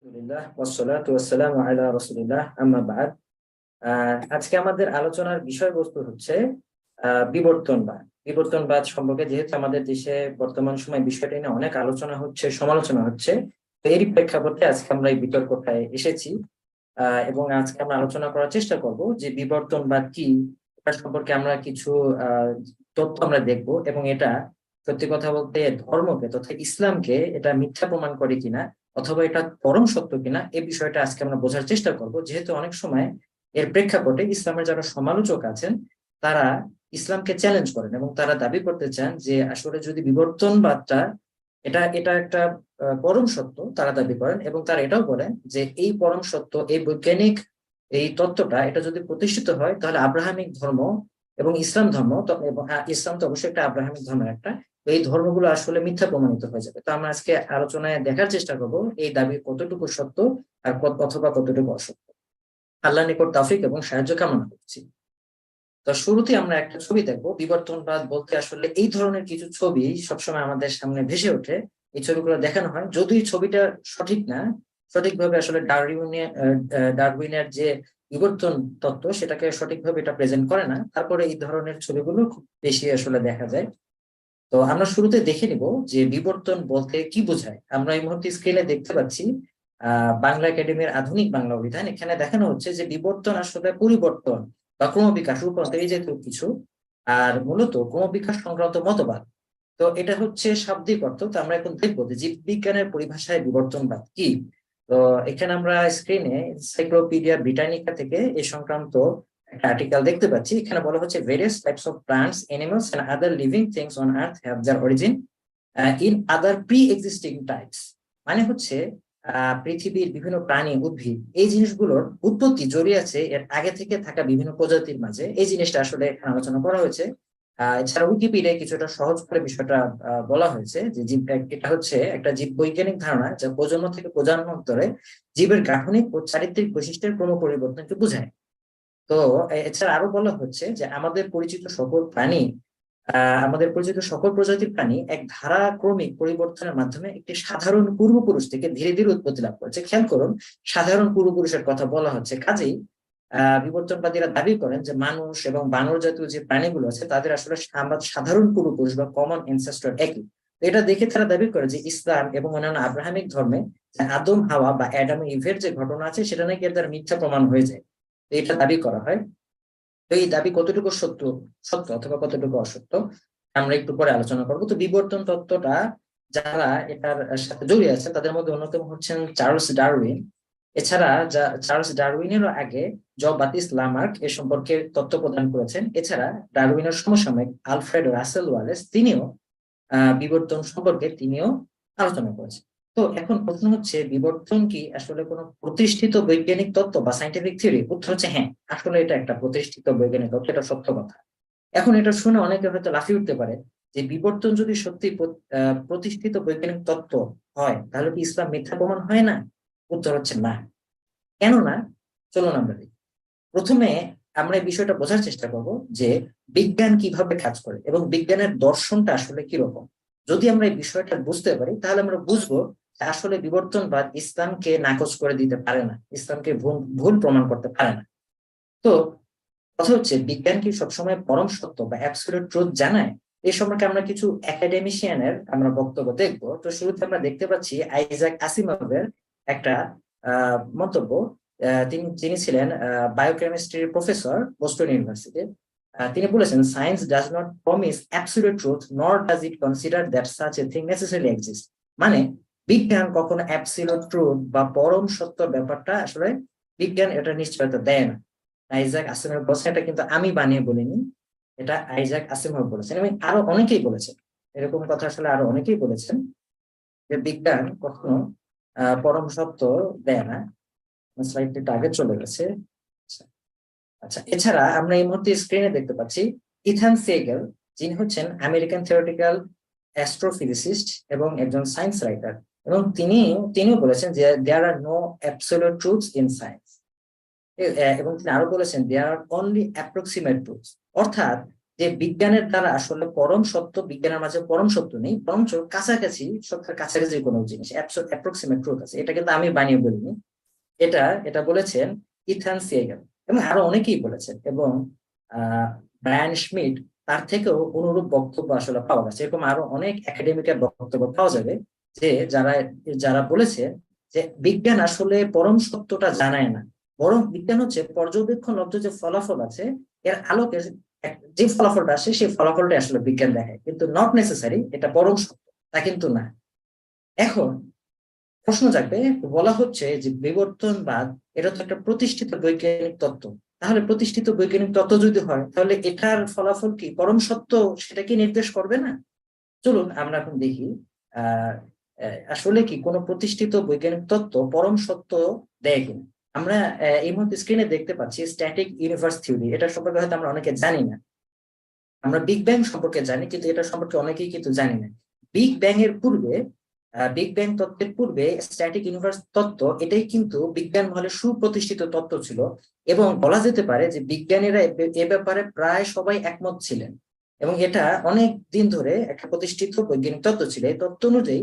আলহামদুলিল্লাহ ওয়াসসালাতু ওয়াসসালামু আলা রাসূলিল্লাহ আম্মা বা'দ। আজকে আমাদের আলোচনার বিষয়বস্তু হচ্ছে বিবর্তনবাদ সম্পর্কে। যেহেতু আমাদের দেশে বর্তমান সময় বিষয়টা নিয়ে অনেক আলোচনা হচ্ছে, সমালোচনা হচ্ছে, তো এরই প্রেক্ষাপটে আজকে আমরা এই বিতর্কটায় এসেছি। এবং আজকে আমরা আলোচনা করার চেষ্টা করব যে বিবর্তনবাদ কি, এটা সম্পর্কে আমরা কিছু তথ্য আমরা দেখব, এবং এটা সত্যি কথা বলতে ধর্মকে তথা ইসলামকে এটা মিথ্যা প্রমাণ করে কিনা, অথবা এটা পরম সত্য কিনা, এই বিষয়টা আজকে আমরা বোঝার চেষ্টা করব। যেহেতু অনেক সময় এর প্রেক্ষাপটে ইসলামের যারা সমালোচক আছেন তারা ইসলামকে চ্যালেঞ্জ করেন এবং তারা দাবি করতে চান যে আসলে যদি বিবর্তনবাদটা এটা এটা একটা পরম সত্য তারা দাবি করেন, এবং তারা এটাও বলেন যে এই পরম সত্য, এই বৈজ্ঞানিক এই তত্ত্বটা এটা যদি প্রতিষ্ঠিত হয় তাহলে আব্রাহামিক ধর্ম এবং ইসলাম ধর্ম এবং ইসলাম তো অবশ্যই একটা আব্রাহামিক ধর্মের একটা, এই ধর্মগুলো আসলে মিথ্যা প্রমাণিত হয়ে যাবে। তো আমরা আজকে আলোচনায় দেখার চেষ্টা করবো এই দাবি কতটুকু সত্য আর অথবা কতটুকু অসত্য। আল্লাহ নিকট তৌফিক এবং সাহায্য কামনা করছি। তো শুরুতে আমরা একটা ছবি দেখবো। বিবর্তনবাদ বলতে আসলে এই ধরনের কিছু ছবি সবসময় আমাদের সামনে ভেসে ওঠে, এই ছবিগুলো দেখানো হয়। যদি ছবিটা সঠিক না, সঠিকভাবে আসলে ডারউইনের যে বিবর্তন তত্ত্ব সেটাকে সঠিকভাবে এটা প্রেজেন্ট করে না, তারপরে এই ধরনের ছবিগুলো খুব বেশি আসলে দেখা যায়। তো আমরা শুরুতে দেখে নিব যে বিবর্তন বলতে কি বোঝায়। আমরা এই মুহূর্তে স্ক্রিনে দেখতে পাচ্ছি বাংলা একাডেমির আধুনিক বাংলা অভিধান। এখানে দেখানো হচ্ছে যে বিবর্তন আসলে পরিবর্তন বা ক্রমবিকাশ, রূপান্তর, এই জাতীয় কিছু, আর মূলত ক্রমবিকাশ সংক্রান্ত মতবাদ। তো এটা হচ্ছে শাব্দিক অর্থ। তো আমরা এখন দেখবো যে জীববিজ্ঞানের পরিভাষায় বিবর্তনবাদ কি। তো এখানে আমরা স্ক্রিনে এনসাইক্লোপিডিয়া ব্রিটানিকা থেকে এই সংক্রান্ত একটা আর্টিকেল দেখতে পাচ্ছি। এখানে বলা হচ্ছে various types of plants, animals and other living things on earth have their origin in other pre-existing types। মানে হচ্ছে পৃথিবীর বিভিন্ন প্রাণী, উদ্ভিদ, এই জিনিসগুলোর উৎপত্তি জড়িয়ে আছে এর আগে থেকে থাকা বিভিন্ন প্রজাতির মাঝে। এই জিনিসটা আসলে আলোচনা করা হয়েছে। এছাড়া উইকিপিডিয়ায় কিছুটা সহজ করে বিষয়টা বলা হয়েছে যে জীব এটা হচ্ছে একটা জীব বৈজ্ঞানিক ধারণা যা প্রজন্ম থেকে প্রজন্মান্তরে জীবের গাঠনিক ও চারিত্রিক বৈশিষ্ট্যের ক্রম পরিবর্তনকে বোঝায়। তো এছাড়া আরো বলা হচ্ছে যে আমাদের পরিচিত সকল প্রজাতির প্রাণী এক ধারাক্রমিক পরিবর্তনের মাধ্যমে একটি সাধারণ পূর্বপুরুষ থেকে ধীরে ধীরে উৎপত্তি লাভ করেছে। খেয়াল করুন, সাধারণ পূর্বপুরুষের কথা বলা হচ্ছে। কাজেই বিবর্তনবাদীরা দাবি করেন যে মানুষ এবং বানর জাতীয় যে প্রাণীগুলো আছে তাদের আসলে আমরা সাধারণ পূর্বপুরুষ বা কমন এনসেস্টর একই। এটা দেখে তারা দাবি করে যে ইসলাম এবং অন্যান্য আব্রাহামিক ধর্মে আদম হাওয়া বা অ্যাডাম ইভের যে ঘটনা আছে সেটা নাকি এদের মিথ্যা প্রমাণ হয়ে যায়, এটা দাবি করা হয়। তো এই দাবি কতটুকু সত্য সত্য অথবা কতটুকু অসত্য আমরা একটু পরে আলোচনা করবো। তো বিবর্তন তত্ত্বটা যারা এটার সাথে জড়িয়ে আছে তাদের মধ্যে অন্যতম হচ্ছেন চার্লস ডারউইন। এছাড়া চার্লস ডারউইনেরও আগে জন বাতিস্ট লামার্ক এ সম্পর্কে তথ্য প্রদান করেছেন। এছাড়া ডারউইনের সমসাময়িক আলফ্রেড রাসেল ওয়ালেস তিনিও বিবর্তন সম্পর্কে আলোচনা করেছেন। তো এখন প্রশ্ন হচ্ছে, বিবর্তন কি আসলে কোনো প্রতিষ্ঠিত বৈজ্ঞানিক তত্ত্ব বা সাইন্টিফিক থিওরি? উত্তর হচ্ছে হ্যাঁ, আসলে এটা একটা প্রতিষ্ঠিত বৈজ্ঞানিক তত্ত্ব, এটা সত্য কথা। এখন এটা শুনে অনেকে হয়তো লাফিয়ে উঠতে পারে যে বিবর্তন যদি সত্যি প্রতিষ্ঠিত বৈজ্ঞানিক তত্ত্ব হয় তাহলে কি ইসলাম মিথ্যা প্রমাণ হয় না? উত্তর হচ্ছে না। কেন না? চলুন আমরা দেখি। প্রথমে আমরা এই বিষয়টা বোঝার চেষ্টা করব যে বিজ্ঞান কিভাবে কাজ করে এবং বিজ্ঞানের দর্শনটা আসলে কিরকম। যদি আমরা এই বিষয়টা বুঝতে পারি তাহলে আমরা বুঝবো যে আসলে বিবর্তনবাদ ইসলামকে নাকচ করে দিতে পারে না, ইসলামকে ভুল প্রমাণ করতে পারে না। তো কথা হচ্ছে, বিজ্ঞান কি সবসময় পরম সত্য বা অ্যাবসলিউট ট্রুথ জানায়? এই সম্পর্কে আমরা কিছু একাডেমিশিয়ানের আমরা বক্তব্য দেখব। তো শুরুতে আমরা দেখতে পাচ্ছি আইজাক আসিমভের একটা মন্তব্য। তিনি ছিলেন বায়োকেমিস্ট্রির প্রফেসর বোস্টন ইউনিভার্সিটি। তিনি বলেছেন, science does not promise absolute truth nor does it consider that such a thing necessarily exist. মানে বিজ্ঞান কখনো অ্যাবসলিউট ট্রুথ বা পরম সত্য ব্যাপারটা আসলে বিজ্ঞান এটা নিশ্চয়তা দেয় না। আইজাক আসিমভ বলছেন, এটা কিন্তু আমি বানিয়ে বলিনি, এটা আইজাক আসিমভ বলেছেন এবং আরো অনেকেই বলেছেন। এরকম কথা আসলে আরো অনেকেই বলেছেন যে বিজ্ঞান কখনো পরম সত্য দেয় না। স্লাইডটা একটু আগে চলে গেছে। আচ্ছা, এছাড়া আমরা এই মুহূর্তে স্ক্রিনে দেখতে পাচ্ছি ইথান সেগেল, যিনি হচ্ছেন আমেরিকান থিওরিটিক্যাল অ্যাস্ট্রোফিজিসিস্ট এবং একজন সায়েন্স রাইটার, এবং তিনিও বলেছেন যে there are no absolute truths in science. এবং তিনি আরো বলেছেন there are only approximate truths. অর্থাৎ যে বিজ্ঞানের দ্বারা আসলে পরম সত্য, বিজ্ঞানের মাঝে পরম সত্য নেই, বরঞ্চ কাছাকাছি, সত্যের কাছাকাছি কোনো জিনিস, অ্যাপ্রক্সিমেট ট্রুথ আছে। এটা কিন্তু আমি বানিয়ে বলিনি, এটা এটা বলেছেন ইথান সিয়েগেল, এবং আরো অনেকেই বলেছেন। এবং ব্রায়ান শমিট, তার থেকেও অনুরূপ বক্তব্য আসলে পাওয়া গেছে। এরকম আরো অনেক একাডেমিকের বক্তব্য পাওয়া যাবে, যে যারা যারা বলেছে যে বিজ্ঞান আসলে পরম সত্যটা জানায় না, বরং বিজ্ঞান হচ্ছে পর্যবেক্ষণলব্ধ যে ফলাফল আছে এর আলোকে যে ফলাফলটা আসে সেই ফলাফলটা আসলে বিজ্ঞান দেখায়, কিন্তু নট নেসেসারি এটা পরম সত্য, তা কিন্তু না। এখন প্রশ্ন জাগবে, বলা হচ্ছে যে বিবর্তনবাদ এটা তো একটা প্রতিষ্ঠিত বৈজ্ঞানিক তত্ত্ব, তাহলে প্রতিষ্ঠিত বৈজ্ঞানিক তত্ত্ব যদি হয় তাহলে এটার ফলাফল কি পরম সত্য সেটা কি নির্দেশ করবে না? চলুন আমরা এখন দেখি আহ আসলে কি কোনো প্রতিষ্ঠিত বৈজ্ঞানিক তত্ত্ব পরম সত্য দেয় কিনা। আমরা এই মুহূর্তে স্ক্রিনে দেখতে পাচ্ছি স্ট্যাটিক ইউনিভার্স থিওরি, এটা সম্পর্কে হয়তো আমরা অনেকে জানি না। আমরা বিগ ব্যাং সম্পর্কে জানি, কিন্তু এটা সম্পর্কে অনেকেই কিন্তু জানি না। বিগ ব্যাং এর পূর্বে, বিগ ব্যাং তত্ত্বের পূর্বে স্ট্যাটিক ইউনিভার্স তত্ত্ব এটাই কিন্তু বিজ্ঞান মহলে সুপ্রতিষ্ঠিত তত্ত্ব ছিল, এবং বলা যেতে পারে যে বিজ্ঞানীরা এ ব্যাপারে প্রায় সবাই একমত ছিলেন, এবং এটা অনেক দিন ধরে একটা প্রতিষ্ঠিত বৈজ্ঞানিক তত্ত্ব ছিল। এই তত্ত্ব অনুযায়ী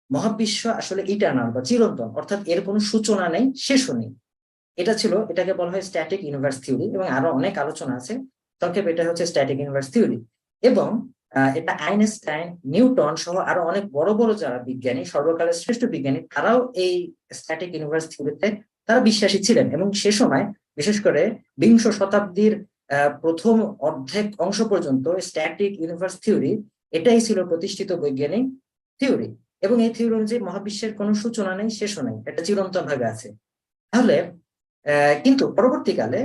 মহাবিশ্ব আসলে ইটারনাল বা চিরন্তন, অর্থাৎ এর কোনো সূচনা নেই, শেষও নেই। এটা ছিল, এটাকে বলা হয় স্ট্যাটিক ইউনিভার্স থিওরি, এবং আরো অনেক আলোচনা আছে। সংক্ষেপে এটা হচ্ছে স্ট্যাটিক ইউনিভার্স থিওরি। এবং এটা আইনস্টাইন, নিউটন সহ আরো অনেক বড় বড় যারা বিজ্ঞানী, সর্বকালের শ্রেষ্ঠ বিজ্ঞানী, তারাও এই স্ট্যাটিক ইউনিভার্স থিওরিতে তারা বিশ্বাসী ছিলেন। এবং সে সময় বিশেষ করে বিংশ শতাব্দীর প্রথম অর্ধেক অংশ পর্যন্ত স্ট্যাটিক ইউনিভার্স থিওরি এটাই ছিল প্রতিষ্ঠিত বৈজ্ঞানিক থিওরি। এবং এই থিওরি অনুযায়ী মহাবিশ্বের কোনো সূচনা নেই, শেষও নেই, এটা চিরন্তন ভাবে আছে। তাহলে কিন্তু পরবর্তীকালে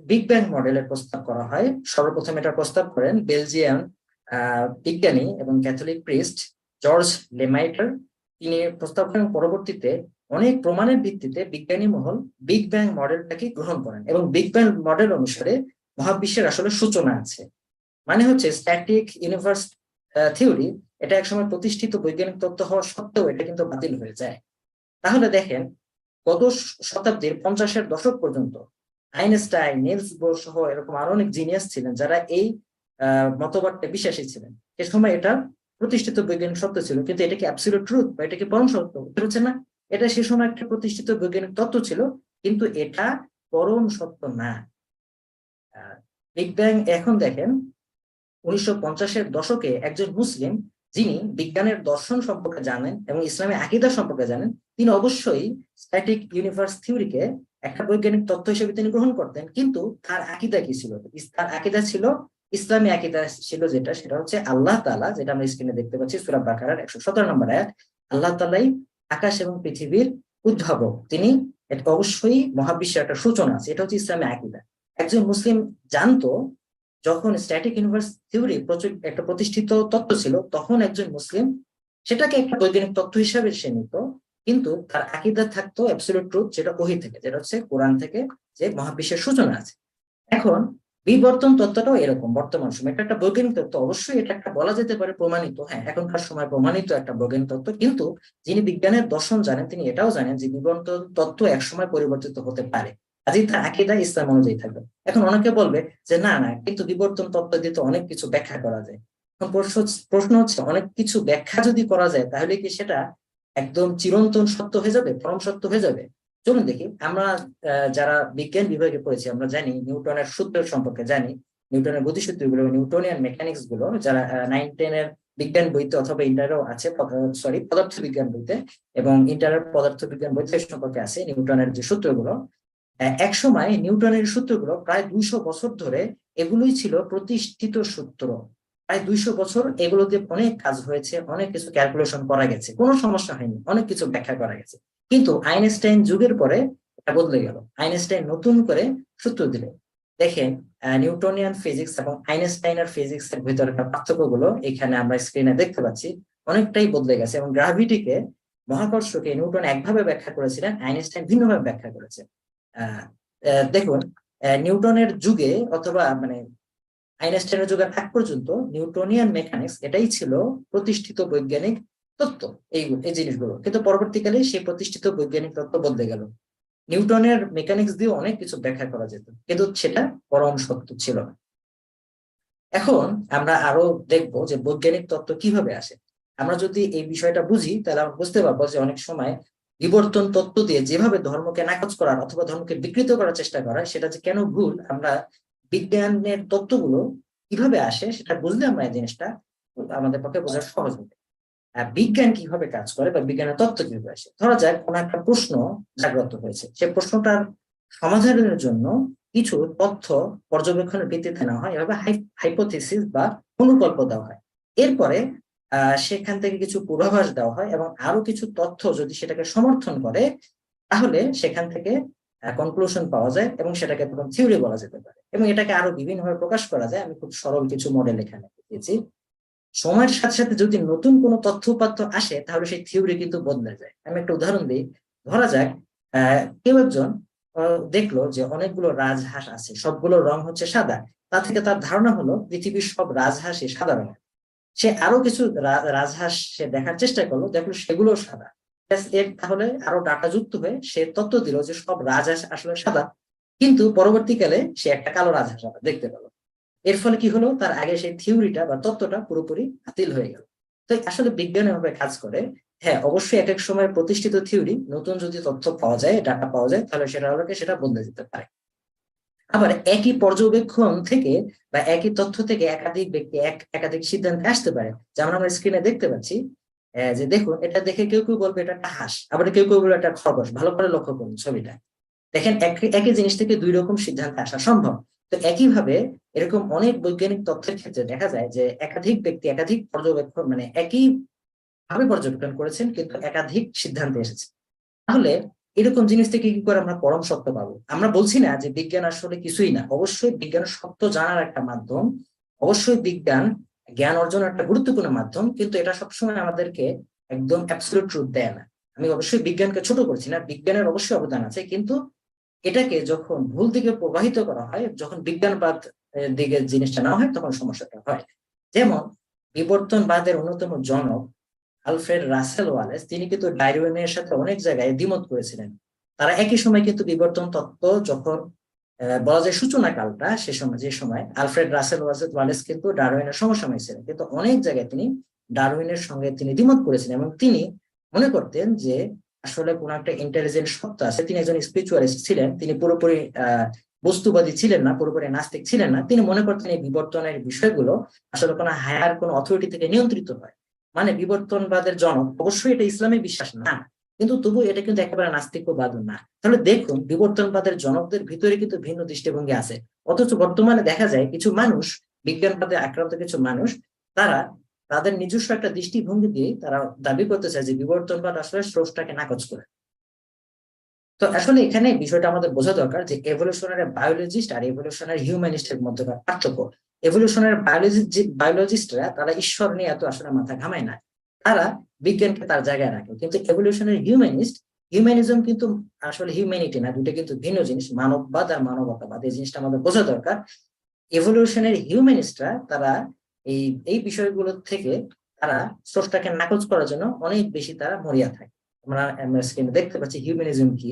বিগ ব্যাং মডেলের প্রস্তাব করা হয়। সর্বপ্রথম এটা প্রস্তাব করেন বেলজিয়ান বিজ্ঞানী এবং ক্যাথলিক প্রিস্ট জর্জ লেমাইটার। তিনি প্রস্তাব করেন, পরবর্তীতে অনেক প্রমাণের ভিত্তিতে বিজ্ঞানী মহল বিগ ব্যাং মডেলটাকে গ্রহণ করেন, এবং বিগ ব্যাং মডেল অনুসারে মহাবিশ্বের আসলে সূচনা আছে। মানে হচ্ছে স্ট্যাটিক ইউনিভার্স থিওরি এটা একসময় প্রতিষ্ঠিত বৈজ্ঞানিক তত্ত্ব হওয়া সত্ত্বেও এটা কিন্তু বাতিল হয়ে যায়। তাহলে দেখেন, গত শতাব্দীর 50-এর দশক পর্যন্ত আইনস্টাইন, নিলস বোর সহ এরকম আরো অনেক জিনিয়াস ছিলেন যারা এই মতবাদটা বিশ্বাসী ছিলেন। এ সময় এটা প্রতিষ্ঠিত বৈজ্ঞানিক সত্য ছিল, কিন্তু এটা কি অ্যাবসলিউট ট্রুথ বা এটা কি পরম সত্য? উত্তর হচ্ছে না। এটা সে সময় একটা প্রতিষ্ঠিত বৈজ্ঞানিক তত্ত্ব ছিল, কিন্তু এটা পরম সত্য না। বিগ ব্যাং এখন দেখেন 1950-এর দশকে একজন মুসলিম যিনি বিজ্ঞানের দর্শন সম্পর্কে জানেন এবং ইসলামী আকীদা সম্পর্কে জানেন, তিনি অবশ্যই স্ট্যাটিক ইউনিভার্স থিওরিকে একটা বৈজ্ঞানিক তত্ত্ব হিসেবে তিনি গ্রহণ করতেন। কিন্তু তার আকীদা কি ছিল? তার আকীদা ছিল ইসলামী আকীদা ছিল, যেটা সেটা হচ্ছে আল্লাহ তাআলা, যেটা আমরা স্ক্রিনে দেখতে পাচ্ছি সূরা বাকারার 117 নম্বর আয়াত, আল্লাহ তাআলাই আকাশ এবং পৃথিবীর উদ্ভাবক, তিনি এটা অবশ্যই মহাবিশ্বের একটা সূচনা আছে, এটা হচ্ছে ইসলামী আকীদা। একজন মুসলিম জানতো, যখন স্ট্যাটিক ইউনিভার্স থিওরি একটা প্রতিষ্ঠিত তত্ত্ব ছিল, তখন একজন মুসলিম সেটাকে একটা বৈজ্ঞানিক তত্ত্ব হিসাবে সে নিত, কিন্তু তার আকীদা থাকতো অ্যাবসলিউট ট্রুথ, যেটা ওহী থেকে, যেটা হচ্ছে কোরআন থেকে, যে মহাবিশ্বের সূচনা আছে। এখন বিবর্তন তত্ত্বটাও এরকম, বর্তমান সময় এটা একটা বৈজ্ঞানিক তত্ত্ব, অবশ্যই এটা একটা বলা যেতে পারে প্রমাণিত, হ্যাঁ এখনকার সময় প্রমাণিত একটা বৈজ্ঞানিক তত্ত্ব, কিন্তু যিনি বিজ্ঞানের দর্শন জানেন তিনি এটাও জানেন যে বিবর্তন তত্ত্ব একসময় পরিবর্তিত হতে পারে, কাজেই তার আকীদা ইসলাম অনুযায়ী থাকবে। এখন অনেকে বলবে যে না না, কিন্তু বিবর্তন তত্ত্ব দিয়ে তো অনেক কিছু ব্যাখ্যা করা যায়। এখন প্রশ্ন হচ্ছে, অনেক কিছু ব্যাখ্যা যদি করা যায় তাহলে কি সেটা একদম চিরন্তন সত্য হয়ে যাবে, পরম সত্য হয়ে যাবে? চলুন দেখি। আমরা যারা বিজ্ঞান বিভাগে পড়েছি আমরা জানি নিউটনের সূত্র সম্পর্কে জানি, নিউটনের গতিসূত্রগুলো, নিউটনিয়ান মেকানিক্স গুলো, যারা 9-10-এর বিজ্ঞান বইতে অথবা ইন্টারও আছে, সরি পদার্থ বিজ্ঞান বইতে এবং ইন্টারের পদার্থ বিজ্ঞান বইতে সম্পর্কে আছে নিউটনের যে সূত্রগুলো। এক সময় নিউটনের সূত্রগুলো প্রায় 200 বছর ধরে এগুলোই ছিল প্রতিষ্ঠিত সূত্র। প্রায় 200 বছর এগুলোতে অনেক কাজ হয়েছে, অনেক কিছু ক্যালকুলেশন করা গেছে, কোনো সমস্যা হয়নি, অনেক কিছু ব্যাখ্যা করা গেছে। কিন্তু আইনস্টাইন যুগের পরে এটা বদলে গেল, আইনস্টাইন নতুন করে সূত্র দিলেন। দেখেন, নিউটনিয়ান ফিজিক্স এবং আইনস্টাইনের ফিজিক্স এর ভিতরকার পার্থক্যগুলো এখানে আমরা স্ক্রিনে দেখতে পাচ্ছি, অনেকটাই বদলে গেছে। এবং গ্রাভিটিকে, মহাকর্ষকে নিউটন একভাবে ব্যাখ্যা করেছিলেন, আইনস্টাইন ভিন্নভাবে ব্যাখ্যা করেছে। দেখুন, নিউটনের যুগে অথবা মানে আইনস্টাইনের যুগের আগ পর্যন্ত নিউটনিয়ান মেকানিক্স এটাই ছিল প্রতিষ্ঠিত বৈজ্ঞানিক তত্ত্ব, এই জিনিসগুলো। কিন্তু পরবর্তীকালে সেই প্রতিষ্ঠিত বৈজ্ঞানিক তত্ত্ব বদলে গেল, নিউটনের মেকানিক্স দিয়ে অনেক কিছু ব্যাখ্যা করা যেত, কিন্তু সেটা পরম সত্য ছিল না। এখন আমরা আরো দেখবো যে বৈজ্ঞানিক তত্ত্ব কিভাবে আসে। আমরা যদি এই বিষয়টা বুঝি তাহলে আমরা বুঝতে পারবো যে অনেক সময় বিবর্তন তত্ত্ব দিয়ে যেভাবে ধর্মকে নাকচ করার অথবা ধর্মকে বিকৃত করার চেষ্টা করা, সেটা যে কেন ভুল, আমরা বিজ্ঞানের তত্ত্বগুলো কিভাবে আসে সেটা বুঝলে আমরা এই জিনিসটা আমাদের পক্ষে বোঝা সহজ হবে। বিজ্ঞান কিভাবে কাজ করে বা বিজ্ঞানের তত্ত্ব কিভাবে আসে। ধরা যাক কোনো একটা প্রশ্ন জাগ্রত হয়েছে, সে প্রশ্নটার সমাধানের জন্য কিছু তথ্য পর্যবেক্ষণের ভিত্তিতে নেওয়া হয়, এভাবে হাইপোথিসিস বা অনুকল্প দেওয়া হয়। এরপরে সেখান থেকে কিছু পূর্বাভাস দেওয়া হয় এবং আরো কিছু তথ্য যদি সেটাকে সমর্থন করে, তাহলে সেখান থেকে কনক্লুশন পাওয়া যায় এবং সেটাকে তখন থিওরি বলা যেতে পারে। এবং এটাকে আরো বিভিন্নভাবে প্রকাশ করা যায়। আমি খুব সরল কিছু মডেল এখানে দিয়েছি। সময়ের সাথে সাথে যদি নতুন কোনো তথ্য উপাত্ত আসে, তাহলে সেই থিওরি কিন্তু বদলে যায়। আমি একটা উদাহরণ দিই। ধরা যাক কেউ একজন দেখলো যে অনেকগুলো রাজহাঁস আছে, সবগুলোর রং হচ্ছে সাদা। তা থেকে তার ধারণা হলো পৃথিবীর সব রাজহাঁসই সাদা রঙের। সে আরো কিছু রাজহাঁস সে দেখার চেষ্টা করলো, দেখলো সেগুলো সাদা। এর তাহলে আরো ডাটা যুক্ত হয়ে সে তথ্য দিল যে সব রাজহাঁস আসলে সাদা, কিন্তু পরবর্তীকালে সে একটা কালো রাজহাঁস দেখতে পেল। এর ফলে কি হলো, তার আগে সেই থিওরিটা বা তত্ত্বটা পুরোপুরি বাতিল হয়ে গেল। তো আসলে বিজ্ঞান এভাবে কাজ করে। হ্যাঁ, অবশ্যই এক এক সময় প্রতিষ্ঠিত থিওরি নতুন যদি তথ্য পাওয়া যায়, ডাটা পাওয়া যায়, তাহলে সেটা বদলে যেতে পারে। আবার একই পর্যবেক্ষণ থেকে বা একই তথ্য থেকে একাধিক ব্যক্তি একাধিক সিদ্ধান্তে আসতে পারে। যেমন আমরা স্ক্রিনে দেখতে পাচ্ছি যে দেখুন, এটা দেখে কেউ কেউ বলবে এটা একটা হাঁস, আবার কেউ কেউ বলবে এটা খরগোশ। ভালো করে লক্ষ্য করুন ছবিটা, দেখেন একই জিনিস থেকে দুই রকম সিদ্ধান্তে আসা সম্ভব। তো একইভাবে এরকম অনেক বৈজ্ঞানিক তথ্যের ক্ষেত্রে দেখা যায় যে একাধিক ব্যক্তি একাধিক পর্যবেক্ষণ, মানে একই ভাবে পর্যবেক্ষণ করেছেন কিন্তু একাধিক সিদ্ধান্তে এসেছে। তাহলে এরকম জিনিস থেকে কি করে আমরা পরম সত্য পাবো? আমরা বলছি না যে বিজ্ঞান আসলে কিছুই না, অবশ্যই বিজ্ঞান সত্য জানার একটা মাধ্যম, অবশ্যই বিজ্ঞান জ্ঞান অর্জনের একটা গুরুত্বপূর্ণ মাধ্যম, কিন্তু এটা সবসময় আমাদেরকে একদম অ্যাবসলিউট ট্রুথ দেয় না। আমি অবশ্যই বিজ্ঞানকে ছোট করছি না, বিজ্ঞানের অবশ্যই অবদান আছে, কিন্তু এটাকে যখন ভুল দিকে প্রবাহিত করা হয়, যখন বিজ্ঞানবাদ দিকে জিনিসটা নেওয়া হয়, তখন সমস্যাটা হয়। যেমন বিবর্তনবাদের অন্যতম জনক আলফ্রেড রাসেল ওয়ালেস, তিনি কিন্তু ডারউইনের সাথে অনেক জায়গায় দ্বিমত করেছিলেন। তারা একই সময় কিন্তু বিবর্তন তত্ত্ব যখন বলা যায় সূচনা কালটা, সে সময় যে সময় আলফ্রেড রাসেল ওয়ালেস কিন্তু ডারউইনের সমসাময়িক ছিলেন, কিন্তু অনেক জায়গায় তিনি ডারউইনের সঙ্গে তিনি দ্বিমত করেছিলেন এবং তিনি মনে করতেন যে আসলে কোন একটা ইন্টেলিজেন্ট সত্তা আছে। তিনি একজন স্পিরিচুয়ালিস্ট ছিলেন, তিনি পুরোপুরি বস্তুবাদী ছিলেন না, পুরোপুরি নাস্তিক ছিলেন না। তিনি মনে করতেন এই বিবর্তনের বিষয়গুলো আসলে কোনো হায়ার কোনো অথরিটি থেকে নিয়ন্ত্রিত হয়। মানে বিবর্তনবাদের জনক, অবশ্যই এটা ইসলামে বিশ্বাস না, কিন্তু তবু এটা কিন্তু একেবারে নাস্তিকবাদ না। তাহলে দেখুন, বিবর্তনবাদের জনকদের ভিতরে কিন্তু ভিন্ন দৃষ্টিভঙ্গি আছে। অথচ বর্তমানে দেখা যায় কিছু মানুষ, বিজ্ঞানবাদে আক্রান্ত কিছু মানুষ, তারা তাদের নিজস্ব একটা দৃষ্টিভঙ্গি দিয়ে তারা দাবি করতে চায় যে বিবর্তনবাদ আসলে স্রষ্টাকে নাকচ করে। তো আসলে এখানে বিষয়টা আমাদের বোঝা দরকার যে এভলিউশনারি বায়োলজিস্ট আর এভলিউশনারি হিউম্যানিস্টের মধ্যে পার্থক্য। এভলিউশনারি বায়োলজিস্টরা তারা ঈশ্বর নিয়ে এত আসলে মাথা ঘামায় না, তারা বিজ্ঞানকে তার জায়গায় রাখে। কিন্তু এভলিউশনারি হিউম্যানিজম কিন্তু আসলে হিউম্যানিটি না, দুটো কিন্তু ভিন্ন জিনিস। মানববাদ আর মানবতাবাদ, এই জিনিসটা আমাদের বোঝা দরকার। এভলিউশনারি হিউম্যানিস্টরা তারা এই এই বিষয়গুলো থেকে তারা স্রষ্টাকে নাকচ করার জন্য অনেক বেশি তারা মরিয়া থাকে। আমরা স্ক্রিনে দেখতে পাচ্ছি হিউম্যানিজম কি।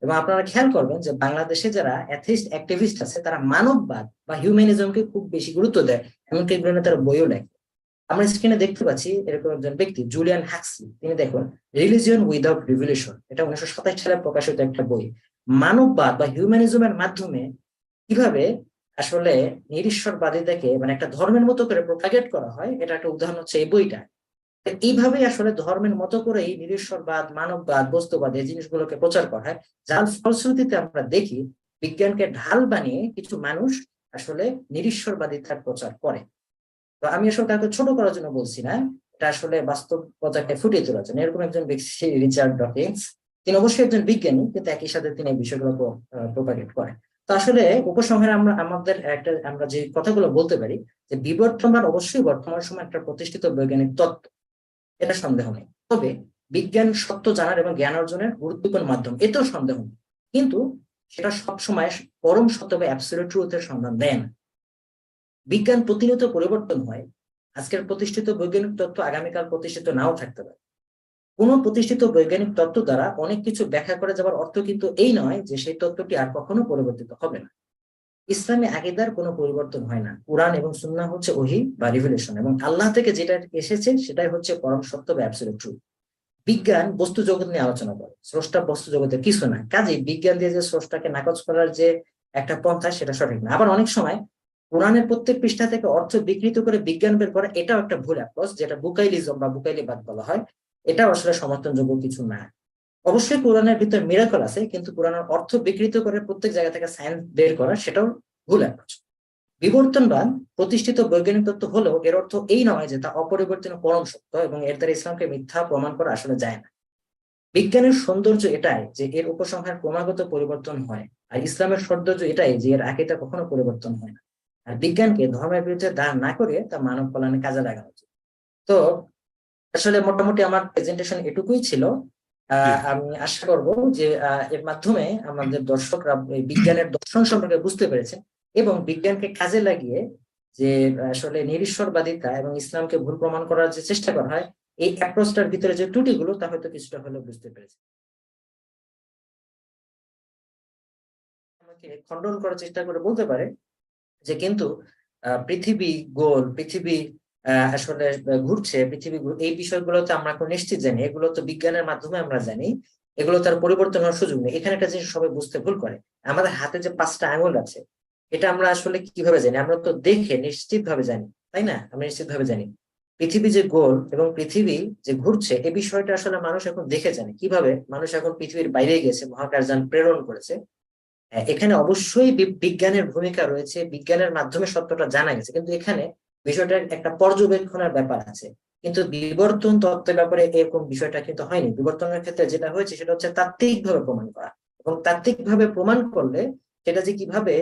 এবং আপনারা খেয়াল করবেন যে বাংলাদেশে যারা অ্যাথিস্ট অ্যাক্টিভিস্ট আছে, তারা মানববাদ বা হিউম্যানিজমকে খুব বেশি গুরুত্ব দেয়, এমনকি এগুলো নিয়ে তারা বইও লেখে। আমরা স্ক্রিনে দেখতে পাচ্ছি এরকম একজন ব্যক্তি, জুলিয়ান হাক্সলি। তিনি দেখুন রিলিজিয়ন উইদাউট রিভলিউশন, এটা 1927 সালে প্রকাশিত একটা বই। মানববাদ বা হিউম্যানিজমের মাধ্যমে কিভাবে আসলে নিরীশ্বরবাদীদেরকে মানে একটা ধর্মের মতো করে প্রোপাগেট করা হয়, এটা একটা উদাহরণ হচ্ছে এই বইটা। এইভাবেই আসলে ধর্মের মতো করে এই নিরীশ্বরবাদ, মানববাদ, বস্তুবাদ এই জিনিসগুলোকে প্রচার করা হয়, যার ফলশ্রুতিতে আমরা দেখি বিজ্ঞানকে ঢাল বানিয়ে কিছু মানুষ আসলে নিরীশ্বরবাদিতার প্রচার করে। তো আমি আসলে কাউকে ছোট করার জন্য বলছি না, এটা আসলে বাস্তবতাকে ফুটিয়ে তোলার জন্য। এরকম একজন ব্যক্তি রিচার্ড ডকিন্স, তিনি অবশ্যই একজন বিজ্ঞানী, কিন্তু একই সাথে তিনি এই বিষয়গুলো প্রোপাগেট করেন। তো আসলে উপসংহারে আমরা যে কথাগুলো বলতে পারি যে বিবর্তনবাদ অবশ্যই বর্তমান সময় একটা প্রতিষ্ঠিত বৈজ্ঞানিক তত্ত্ব, এটা সন্দেহ নেই। তবে বিজ্ঞান সত্য জানার এবং জ্ঞান অর্জনের গুরুত্বপূর্ণ মাধ্যম, এতেও সন্দেহ নেই। কিন্তু সেটা সবসময় পরম সত্য বা অ্যাবসলিউট ট্রুথের সন্ধান দেয় না। বিজ্ঞান প্রতিনিয়ত পরিবর্তন হয়। আজকের প্রতিষ্ঠিত বৈজ্ঞানিক তত্ত্ব আগামীকাল প্রতিষ্ঠিত নাও থাকতে পারে। কোনো প্রতিষ্ঠিত বৈজ্ঞানিক তত্ত্ব দ্বারা অনেক কিছু ব্যাখ্যা করে যাওয়ার অর্থ কিন্তু এই নয় যে সেই তত্ত্বটি আর কখনো পরিবর্তিত হবে না। ইসলামী আকীদার কোনো পরিবর্তন হয় না। কুরআন এবং সুন্নাহ হচ্ছে ওহী বা রিভেলেশন, এবং আল্লাহ থেকে যেটা এসেছে সেটাই হচ্ছে পরম সত্য বা অ্যাবসলিউট ট্রুথ। বিজ্ঞান বস্তু জগৎ নিয়ে আলোচনা করে, স্রষ্টা বস্তু জগতের কিছু না। কাজেই বিজ্ঞান দিয়ে যে স্রষ্টাকে নাকচ করার যে একটা পন্থা, সেটা সঠিক না। আবার অনেক সময় কোরআনের প্রত্যেক পৃষ্ঠা থেকে অর্থ বিকৃত করে বিজ্ঞান বের করা, এটাও একটা ভুল অ্যাপ্রোচ, যেটা বুকাইলিজম বা বুকাইলিবাদ বলা হয়। এটাও আসলে সমর্থনযোগ্য কিছু না। অবশ্যই কোরআনের ভিতরে মিরাকল আছে, কিন্তু কোরআনের অর্থ বিকৃত করে প্রত্যেক জায়গা থেকে সায়েন্স বের করা, সেটাও ভুল অ্যাপ্রোচ। বিবর্তনবাদ প্রতিষ্ঠিত বৈজ্ঞানিক তত্ত্ব হলেও এর অর্থ এই নয় যে তা অপরিবর্তনীয় পরম সত্য, এবং এর দ্বারা ইসলামকে মিথ্যা প্রমাণ করা আসলে যায় না। বিজ্ঞানের সৌন্দর্য এটাই যে এর উপসংহার ক্রমাগত পরিবর্তন হয়, আর ইসলামের সৌন্দর্য এটাই যে এর আকীদা কখনো পরিবর্তন হয় না। আর বিজ্ঞানকে ধর্মের বিরুদ্ধে দাঁড় না করে তা মানব কল্যাণে কাজে লাগানো উচিত। তো আসলে মোটামুটি আমার প্রেজেন্টেশন এটুকুই ছিল। জি। আমি আশা করব যে এর মাধ্যমে আমাদের দর্শকরা এই বিজ্ঞানের দর্শন সম্পর্কে বুঝতে পেরেছেন, এবং বিজ্ঞানকে কাজে লাগিয়ে যে আসলে নিরীশ্বরবাদিতা এবং ইসলামকে ভুল প্রমাণ করার যে চেষ্টা করা হয়, এই অ্যাপ্রোচটার ভিতরে যে ত্রুটিগুলো, তা হয়তো কিছুটা হলেও বুঝতে পেরেছে। আমাকে খণ্ডন করার চেষ্টা করে বলতে পারে যে কিন্তু পৃথিবী গোল, পৃথিবী আসলে ঘুরছে, এই বিষয়গুলো তো আমরা এখন নিশ্চিত জানি, এগুলো তো বিজ্ঞানের মাধ্যমে আমরা জানি, এগুলো তার পরিবর্তন হওয়ার সুযোগ নেই। এখানে একটা জিনিস সবাই বুঝতে ভুল করে, আমাদের হাতে যে 5টা আঙুল আছে, এটা আমরা আসলে কিভাবে জানি? আমরা তো দেখে নিশ্চিত ভাবে জানি, তাই না? আমরা নিশ্চিত ভাবে জানি পৃথিবী যে গোল এবং পৃথিবী যে ঘুরছে, এই বিষয়টা আসলে মানুষ এখন দেখে জানে। কিভাবে? মানুষ এখন পৃথিবীর বাইরে গেছে, মহাকাশযান প্রেরণ করেছে। এখানে অবশ্যই বিজ্ঞানের ভূমিকা রয়েছে, বিজ্ঞানের মাধ্যমে সত্যটা জানা গেছে, কিন্তু এখানে বিষয়টার একটা পর্যবেক্ষণের ব্যাপার আছে। কিন্তু বিবর্তন তত্ত্বের ব্যাপারে এরকম বিষয়টা কিন্তু হয়নি। বিবর্তনের ক্ষেত্রে যেটা হয়েছে সেটা হচ্ছে তাত্ত্বিকভাবে প্রমাণ করা, এবং তাত্ত্বিকভাবে প্রমাণ করলে সেটা যে কিভাবে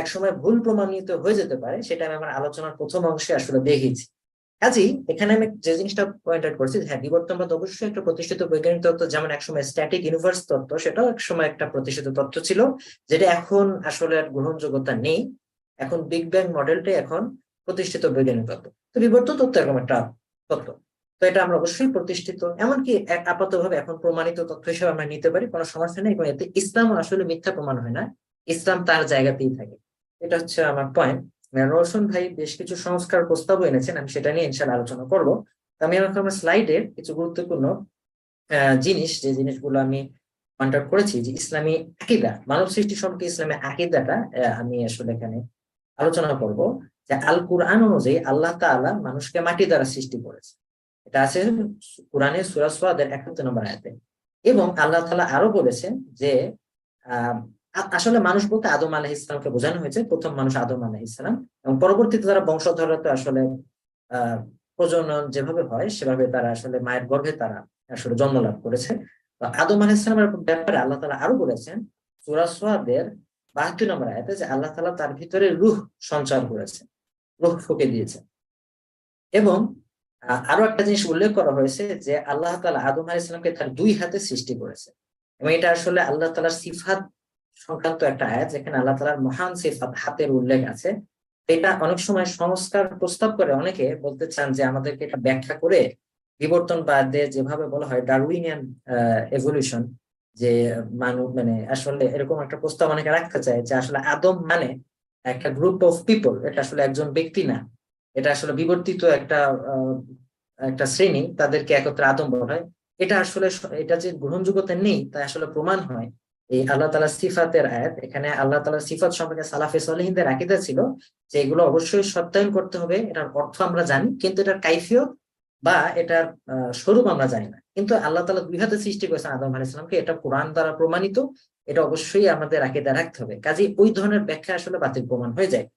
একসময় ভুল প্রমাণিত হয়ে যেতে পারে, সেটা আমি আমার আলোচনার প্রথম অংশে আসলে দেখিয়েছি। কাজেই এখানে আমি যে জিনিসটা পয়েন্ট আউট করছি, হ্যাঁ, বিবর্তনবাদ অবশ্যই একটা প্রতিষ্ঠিত বৈজ্ঞানিক তত্ত্ব, যেমন একসময় স্ট্যাটিক ইউনিভার্স তত্ত্ব, সেটাও একসময় একটা প্রতিষ্ঠিত তত্ত্ব ছিল, যেটা এখন আসলে আর গ্রহণযোগ্যতা নেই। এখন বিগ ব্যাং মডেলটাই এখন প্রতিষ্ঠিত বৈজ্ঞানিক তত্ত্ব। তো বিবর্তন তত্ত্ব এরকম একটা তত্ত্ব। তো এটা আমরা অবশ্যই প্রতিষ্ঠিত, এমনকি আপাতভাবে এখন প্রমাণিত তথ্য হিসেবে আমরা নিতে পারি, কোনো সমস্যা নেই। এবং এতে ইসলাম আসলে মিথ্যা প্রমাণ হয় না, ইসলাম তার জায়গাতেই থাকে। এটা হচ্ছে আমার পয়েন্ট। রওশন ভাই বেশ কিছু সংস্কার প্রস্তাব এনেছেন, আমি সেটা নিয়ে ইনশাল্লাহ আলোচনা করবো। আমি এখন আমার স্লাইডের কিছু গুরুত্বপূর্ণ জিনিস, যে জিনিসগুলো আমি পয়েন্ট আউট করেছি, যে ইসলামী আকীদা, মানব সৃষ্টি সম্পর্কে ইসলামী আকীদাটা আমি আসলে এখানে আলোচনা করব। যে আল কুরআন অনুযায়ী আল্লাহ তাআলা মানুষকে মাটি দ্বারা সৃষ্টি করেছে, এটা আছে কোরআনে সূরা সাদের 71 নম্বর আয়াতে। এবং আল্লাহ তাআলা আরো বলেছেন যে আহ আসলে মানুষ বলতে আদম আলাইহিস সালামকে বোঝানো হয়েছে, প্রথম মানুষ আদম আলাইহিস সালাম, এবং পরবর্তীতে তারা বংশধররা তো আসলে আহ প্রজনন যেভাবে হয় সেভাবে তারা আসলে মায়ের গর্ভে তারা আসলে জন্ম লাভ করেছে। তো আদম আলাইহিস সালামের ব্যাপারে আল্লাহ তাআলা আরো বলেছেন সূরা সাদের 72 নম্বর আয়াতে, যে আল্লাহ তাআলা তার ভিতরে রূহ সঞ্চার করেছেন, রূহ ফুঁকে দিয়েছেন। এবং আরো একটা জিনিস উল্লেখ করা হয়েছে যে আল্লাহ তাআলা আদম আলাইহিস সালামকে তার 2 হাতে সৃষ্টি করেছে, এবং এটা আসলে আল্লাহ তাআলার সিফাত সংক্রান্ত একটা আয়াত, যেখানে আল্লাহ তাআলার মহান সিফাত হাতের উল্লেখ আছে। এটা অনেক সময় সংস্কার প্রস্তাব করে, অনেকে বলতে চান যে আমাদেরকে এটা ব্যাখ্যা করে বিবর্তনবাদে যেভাবে বলা হয় ডারউইনিয়ান এভলিউশন, যে মানুষ মানে আসলে এরকম একটা প্রস্তাব অনেকে রাখতে চায় যে আসলে আদম মানে একটা গ্রুপ অফ পিপল, এটা আসলে একজন ব্যক্তি না, এটা আসলে বিবর্তিত একটা একটা শ্রেণী, তাদেরকে একত্রে আদম বলা হয়। এটা আসলে এটা যে গ্রহণযোগ্যতা নেই, তা আসলে প্রমাণ হয় এই আল্লাহ তাআলার সিফাতের আয়াত। এখানে আল্লাহ তাআলার সিফাত সম্পর্কে সালাফে সালেহিনদের আকীদা ছিল যে এগুলো অবশ্যই সত্যায়ন করতে হবে, এটার অর্থ আমরা জানি, কিন্তু এটার কাইফিয়ত বা এটার স্বরূপ আমরা জানি না। কিন্তু আল্লাহ তাআলা 2 হাতে সৃষ্টি করেছেন আদম আলাইহিস সালামকে, এটা কোরআন দ্বারা প্রমাণিত, এটা অবশ্যই আমাদের আকীদা রাখতে হবে। কাজেই ওই ধরনের ব্যাখ্যা আসলে বাতিল প্রমাণ হয়ে যায়।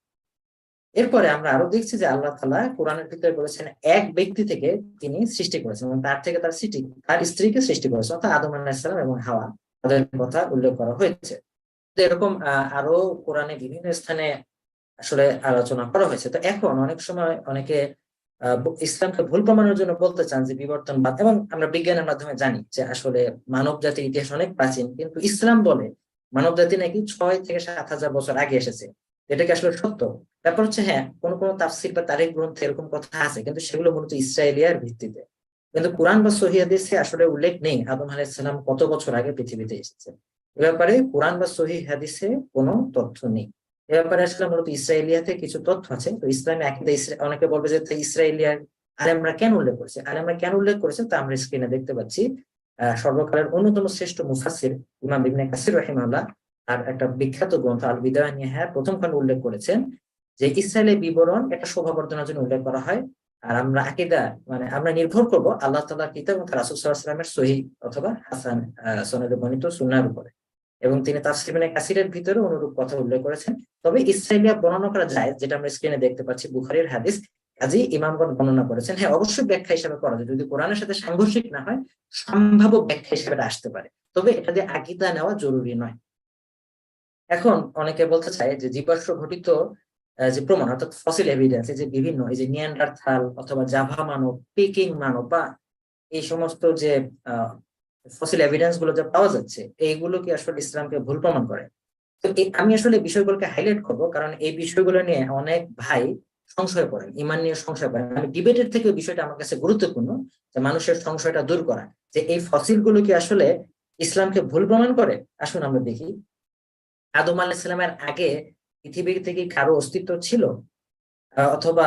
এরপরে আমরা আরো দেখছি যে আল্লাহ তাআলা কোরআনের ভিতরে বলেছেন এক ব্যক্তি থেকে তিনি সৃষ্টি করেছেন, এবং তার থেকে তার স্ত্রীকে সৃষ্টি করেছেন, অর্থাৎ আদম আলাইহিস সালাম এবং হাওয়া, তাদের কথা উল্লেখ করা হয়েছে। তো এরকম আরো কোরআনে বিভিন্ন স্থানে আসলে আলোচনা করা হয়েছে। তো এখন অনেক সময় অনেকে ইসলামকে ভুল প্রমাণের জন্য বলতে চান যে বিবর্তনবাদ, এবং আমরা বিজ্ঞানের মাধ্যমে জানি যে আসলে মানব জাতির ইতিহাস অনেক প্রাচীন, কিন্তু ইসলাম বলে মানব জাতি নাকি 6 থেকে 7 হাজার বছর আগে এসেছে। এটা কি আসলে সত্য? ব্যাপার হচ্ছে, হ্যাঁ, কোন কোন তাফসীর বা তারিখ গ্রন্থে এরকম কথা আছে, কিন্তু সেগুলো মূলত ইসরায়েলিয়ার ভিত্তিতে। কিন্তু কোরআন বা সহিহ হাদিসে আসলে উল্লেখ নেই আদম আলাইহিস সালাম কত বছর আগে পৃথিবীতে এসেছে। এ ব্যাপারে কোরআন বা সহিহ হাদিসে কোনো তথ্য নেই। এ ব্যাপারে আসলে মূলত ইসরায়েলিয়াতে কিছু তথ্য আছে। তো ইসলামে আকীদা অনেকে বলবে যে ইসরায়েলিয়ার আলেমরা কেন উল্লেখ করেছে, আলেমরা কেন উল্লেখ করেছে তা আমরা স্ক্রিনে দেখতে পাচ্ছি। সর্বকালের অন্যতম শ্রেষ্ঠ মুফাসসির ইমাম ইবনে কাসির রাহিমাহুল্লাহ আর একটা বিখ্যাত গ্রন্থ আল বিদায়া ওয়ান নিহায়া প্রথম খণ্ডে উল্লেখ করেছেন যে ইসরায়েলের বিবরণ এটা শোভাবর্ধনের জন্য উল্লেখ করা হয়। আর আমরা আকীদা মানে আমরা নির্ভর করব আল্লাহ তাআলার কিতাব এবং রাসূল সাল্লাল্লাহু আলাইহি ওয়াসাল্লামের সহিহ অথবা হাসান সনদে বর্ণিত সুন্নাহর উপরে। এবং তিনি তাফসীর ইবনে কাসিরের ভিতরে অনুরূপ কথা উল্লেখ করেছেন। তবে ইসরায়েলিয়া বর্ণনা করা যায়, যেটা আমরা স্ক্রিনে দেখতে পাচ্ছি বুখারীর হাদিস, কাজী ইমামগণ বর্ণনা করেছেন। হ্যাঁ, অবশ্যই ব্যাখ্যা হিসেবে করা যায়, যদি কোরআনের সাথে সাংঘর্ষিক না হয় সম্ভাব্য ব্যাখ্যা হিসেবে এটা আসতে পারে, তবে এটা দিয়ে আকীদা নেওয়া জরুরি নয়। এখন অনেকে বলতে চায় যে জীবাশ্ম ঘটিত যে প্রমাণ অর্থাৎ ফসিল এভিডেন্স, যে বিভিন্ন এই যে নিয়ান্ডারথাল অথবা জাভা মানব, পেকিং মানব বা এই সমস্ত যে ফসিল এভিডেন্স গুলো যা পাওয়া যাচ্ছে, এইগুলো কি আসলে ইসলামকে ভুল প্রমাণ করে? তো আমি আসলে বিষয়গুলোকে হাইলাইট করব, কারণ এই বিষয়গুলো নিয়ে অনেক ভাই সংশয় পড়েন, ইমান নিয়ে সংশয় পড়েন। আমি ডিবেটের থেকে বিষয়টা আমার কাছে গুরুত্বপূর্ণ, যে মানুষের সংশয়টা দূর করা, যে এই ফসিল গুলো কি আসলে ইসলামকে ভুল প্রমাণ করে। আসুন আমরা দেখি, আদম আলাইহিস সালামের আগে পৃথিবীতে কি কারো অস্তিত্ব ছিল? অথবা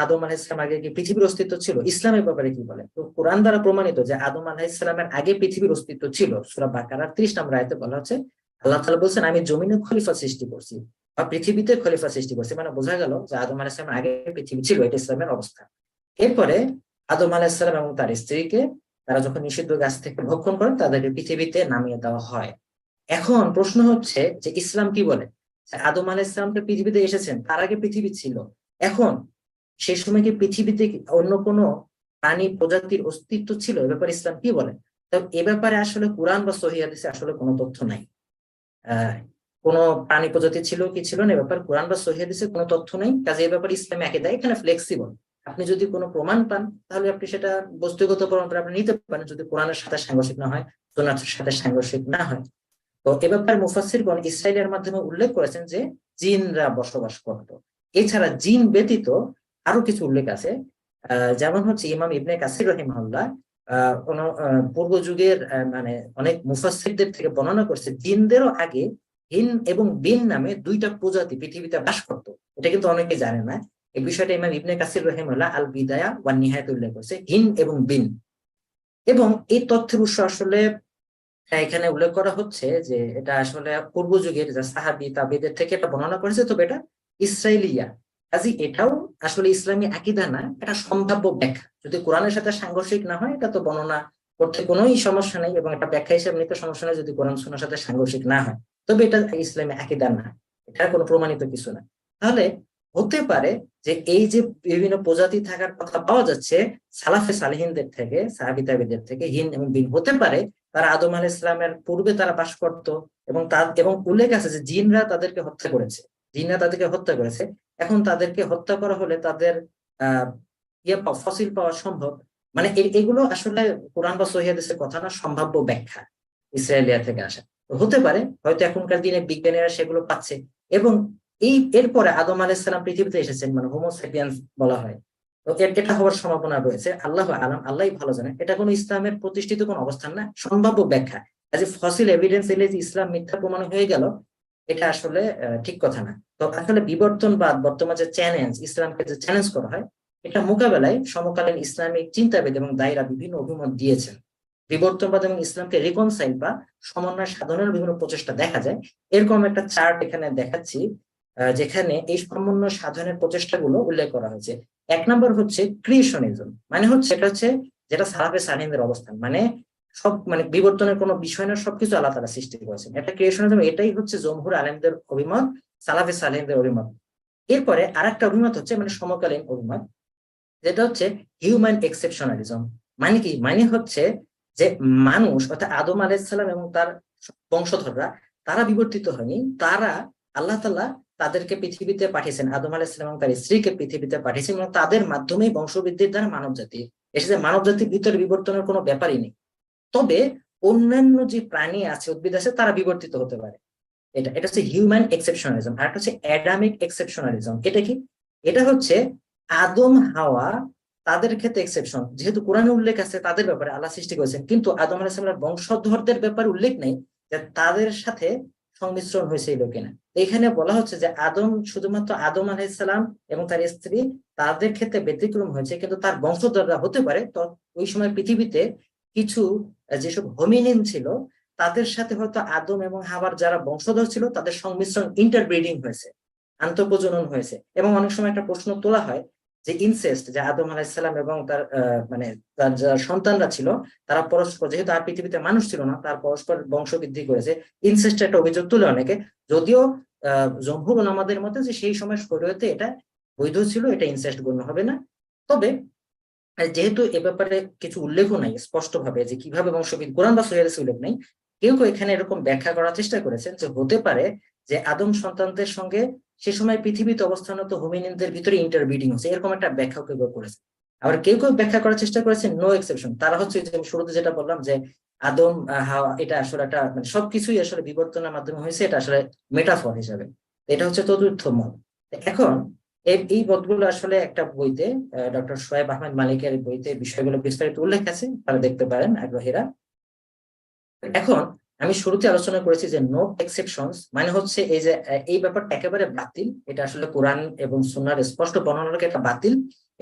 আদম আলাইহিস সালাম আগে কি পৃথিবীর অস্তিত্ব ছিল? ইসলামের ব্যাপারে কি বলে? তো কোরআন দ্বারা প্রমাণিত যে আদম আলাইহিস সালামের আগে পৃথিবীর অস্তিত্ব ছিল। সূরা বাকারার 30 নম্বর আয়াতে বলা হচ্ছে, আল্লাহ তাআলা বলছেন আমি জমিনে খলিফা সৃষ্টি করছি বা পৃথিবীতে খলিফা সৃষ্টি করছি। মানে বোঝা গেল যে আদম আলাইহিস সালামের আগে পৃথিবী ছিল, এটা ইসলামের অবস্থা। এরপরে আদম আলাইহিস সালাম এবং তার স্ত্রীকে তারা যখন নিষিদ্ধ গাছ থেকে ভক্ষণ করেন, তাদেরকে পৃথিবীতে নামিয়ে দেওয়া হয়। এখন প্রশ্ন হচ্ছে যে ইসলাম কি বলে? আদম আলাইহিস সালাম তো পৃথিবীতে এসেছেন, তার আগে পৃথিবী ছিল। এখন সেই সময় কি পৃথিবীতে অন্য কোনো প্রাণী প্রজাতির অস্তিত্ব ছিল? এ ব্যাপারে ইসলাম কি বলে? তো এ ব্যাপারে আসলে কোরআন বা সহিহ হাদিসে আসলে কোনো তথ্য নাই। আহ কোনো প্রাণী প্রজাতি ছিল কি ছিল না, এ ব্যাপারে কোরআন বা সহিহ হাদিসে কোনো তথ্য নেই। কাজে এ ব্যাপারে ইসলাম একই দেয়, এখানে ফ্লেক্সিবল। আপনি যদি কোনো প্রমাণ পান তাহলে আপনি সেটা বস্তুগত প্রমাণ করে আপনি নিতে পারেন, যদি কোরআনের সাথে সাংঘর্ষিক না হয়, সুন্নাহর সাথে সাংঘর্ষিক না হয়। তো এ ব্যাপারে মুফাসসিরগণ ইসরাইলের মাধ্যমে উল্লেখ করেছেন যে জিনরা বসবাস করত। এছাড়া জিন ব্যতীত আরো কিছু উল্লেখ আছে। যেমন হচ্ছে ইমাম ইবনে কাসির রাহিমাহুল্লাহ কোন পূর্ব যুগের মানে অনেক মুফাসসিরদের থেকে বর্ণনা করছে জিনদেরও আগে হিন এবং বিন নামে দুইটা প্রজাতি পৃথিবীতে বাস করত। এটা কিন্তু অনেকে জানে না। এই বিষয়টা ইমাম ইবনে কাসির রাহিমাহুল্লাহ আল বিদায়া ওয়ান নিহায়াতে উল্লেখ করছে, হিন এবং বিন। এবং এই তথ্যের উৎস আসলে এখানে উল্লেখ করা হচ্ছে যে এটা আসলে পূর্ব যুগের যে সাহাবী তাবেঈদের থেকে এটা বর্ণনা করেছে, তবে এটা ইসরাইলিয়া। কাজে এটাও আসলে ইসলামী আকীদা না, এটা সম্ভাব্য ব্যাখ্যা। যদি কোরআনের সাথে সাংঘর্ষিক না হয়, এটা তো বর্ণনা করতে কোনোই সমস্যা নেই এবং এটা ব্যাখ্যা হিসেবে নিতে সমস্যা নেই, যদি কোরআন সুন্নাহর সাথে সাংঘর্ষিক না হয়। তবে এটা ইসলামী আকীদা না, এটা কোনো প্রমাণিত কিছু না। তাহলে হতে পারে যে এই যে বিভিন্ন প্রজাতি থাকার কথা পাওয়া যাচ্ছে সালাফে সালেহিনদের থেকে, সাহাবী তাবেঈদের থেকে, হিন এবং বিন, হতে পারে তারা আদম আলাইহিস সালামের পূর্বে তারা বাস করত এবং এবং উল্লেখ আছে যে জিনরা তাদেরকে হত্যা করেছে, জিনরা তাদেরকে হত্যা করেছে। এখন তাদেরকে হত্যা করা হলে তাদের আহ ফসিল পাওয়া সম্ভব। মানে এগুলো আসলে কোরআন বা সহিহ হাদিসের কথা না, সম্ভাব্য ব্যাখ্যা ইসরায়েলিয়া থেকে আসা। তো হতে পারে হয়তো এখনকার দিনে বিজ্ঞানীরা সেগুলো পাচ্ছে। এবং এরপরে আদম আলাইহিস সালাম পৃথিবীতে এসেছেন, মানে হোমো স্যাপিয়েন্স বলা হয়। তো এটা হওয়ার সম্ভাবনা রয়েছে, আল্লাহ আলাম, আল্লাহই ভালো জানেন। এটা কোনো ইসলামের প্রতিষ্ঠিত কোনো অবস্থান না, সম্ভাব্য ব্যাখ্যা। আজ ফসিল এভিডেন্স এলে যে ইসলাম মিথ্যা প্রমাণ হয়ে গেল, এটা আসলে ঠিক কথা না। তো আসলে বিবর্তনবাদ বর্তমান যে চ্যালেঞ্জ, ইসলামকে যে চ্যালেঞ্জ করা হয়, এটা মোকাবেলায় সমকালীন ইসলামিক চিন্তাবিদ এবং দায়ীরা বিভিন্ন অভিমত দিয়েছেন। বিবর্তনবাদ এবং ইসলামকে রিকনসাইল বা সমন্বয় সাধনের বিভিন্ন প্রচেষ্টা দেখা যায়। এরকম একটা চার্ট এখানে দেখাচ্ছি, যেখানে এই সমন্বয় সাধনের প্রচেষ্টাগুলো উল্লেখ করা হয়েছে। এক নম্বর হচ্ছে ক্রিয়েশনিজম, মানে হচ্ছে এটা হচ্ছে যেটা সালাফে সালেহিনদের অবস্থান, মানে সব মানে বিবর্তনের কোনো বিষয় না, সবকিছু আল্লাহ তাআলা সৃষ্টি করেছেন, এটা ক্রিয়েশনিজম। এটাই হচ্ছে জমহুর আলেমদের অভিমত, সালাফে সালেহিনদের অভিমত। এরপরে আরেকটা অভিমত হচ্ছে মানে সমকালীন অভিমত, যেটা হচ্ছে হিউম্যান এক্সেপশনালিজম। মানে কি? মানে হচ্ছে যে মানুষ অর্থাৎ আদম আলাইহিস সালাম এবং তার বংশধররা, তারা বিবর্তিত হয়নি, তারা আল্লাহ তাআলা তাদেরকে পৃথিবীতে পাঠিয়েছেন, আদম আলাইহিস সালাম এবং তার স্ত্রীকে পৃথিবীতে পাঠিয়েছেন এবং তাদের মাধ্যমেই বংশবৃদ্ধির দ্বারা মানব জাতি এসেছে। মানব জাতির ভিতরে বিবর্তনের কোনো ব্যাপারই নেই। তবে অন্যান্য যে প্রাণী আছে, উদ্ভিদ আছে, তারা বিবর্তিত হতে পারে। এটা এটা হচ্ছে হিউম্যান এক্সেপশনালিজম। আর একটা হচ্ছে অ্যাডামিক এক্সেপশনালিজম। এটা কি? এটা হচ্ছে আদম হাওয়া তাদের ক্ষেত্রে এক্সেপশন, যেহেতু কোরআনে উল্লেখ আছে তাদের ব্যাপারে আল্লাহ সৃষ্টি করেছেন, কিন্তু আদম আলাইহিস সালামের বংশধরদের ব্যাপারে উল্লেখ নেই যে তাদের সাথে সংমিশ্রণ হয়েছিল কিনা। এখানে বলা হচ্ছে যে আদম, শুধুমাত্র আদম আলাইহিস সালাম এবং তার স্ত্রী, তাদের ক্ষেত্রে ব্যতিক্রম হয়েছে, কিন্তু তার বংশধররা হতে পারে। তো ওই সময় পৃথিবীতে কিছু যেসব হোমিনিন ছিল, তাদের সাথে হয়তো আদম এবং হাওয়ার যারা বংশধর ছিল তাদের সংমিশ্রণ, ইন্টারব্রিডিং হয়েছে, আন্তঃপ্রজনন হয়েছে। এবং অনেক সময় একটা প্রশ্ন তোলা হয় যে ইনসেস্ট, যে আদম আলাইহিস সালাম এবং তার মানে তার যারা সন্তানরা ছিল, তারা পরস্পর, যেহেতু আর পৃথিবীতে মানুষ ছিল না, তার পরস্পর বংশবৃদ্ধি করেছে। ইনসেস্ট একটা অভিযোগ তুলে অনেকে, যদিও জমহুর উলামাদের মতে যে সেই সময় শরীয়তে এটা বৈধ ছিল, এটা ইনসেস্ট গণ্য হবে না। তবে যেহেতু এ ব্যাপারে কিছু উল্লেখও নাই স্পষ্ট ভাবে যে কিভাবে বংশবৃদ্ধি, কোরআন বা সহিহ হাদিসে উল্লেখ নেই। কেউ কেউ এখানে এরকম ব্যাখ্যা করার চেষ্টা করেছেন যে হতে পারে যে আদম সন্তানদের সঙ্গে সে সময় পৃথিবীতে অবস্থানরত হোমিনিনদের ভিতরে ইন্টারব্রিডিং হচ্ছে, এরকম একটা ব্যাখ্যা কেউ কেউ করেছে। আবার কেউ কেউ ব্যাখ্যা করার চেষ্টা করেছেন নো এক্সেপশন, তারা হচ্ছে যে শুরুতে যেটা বললাম যে আদম হাওয়া, এটা আসলে একটা মানে সবকিছুই আসলে বিবর্তনের মাধ্যমে হয়েছে, এটা আসলে মেটাফর হিসাবে। এটা হচ্ছে চতুর্থ মত। এখন এই মতগুলো আসলে একটা বইতে, ডক্টর শোয়েব আহমেদ মালিকের বইতে বিষয়গুলো বিস্তারিত উল্লেখ আছে, তারা দেখতে পারেন আগ্রহীরা। এখন আমি শুরুতে আলোচনা করেছি যে নো এক্সেপশনস মানে হচ্ছে এই যে এই ব্যাপারটা একেবারে বাতিল, এটা আসলে কোরআন এবং সুন্নাহর স্পষ্ট বর্ণনাকে একটা বাতিল,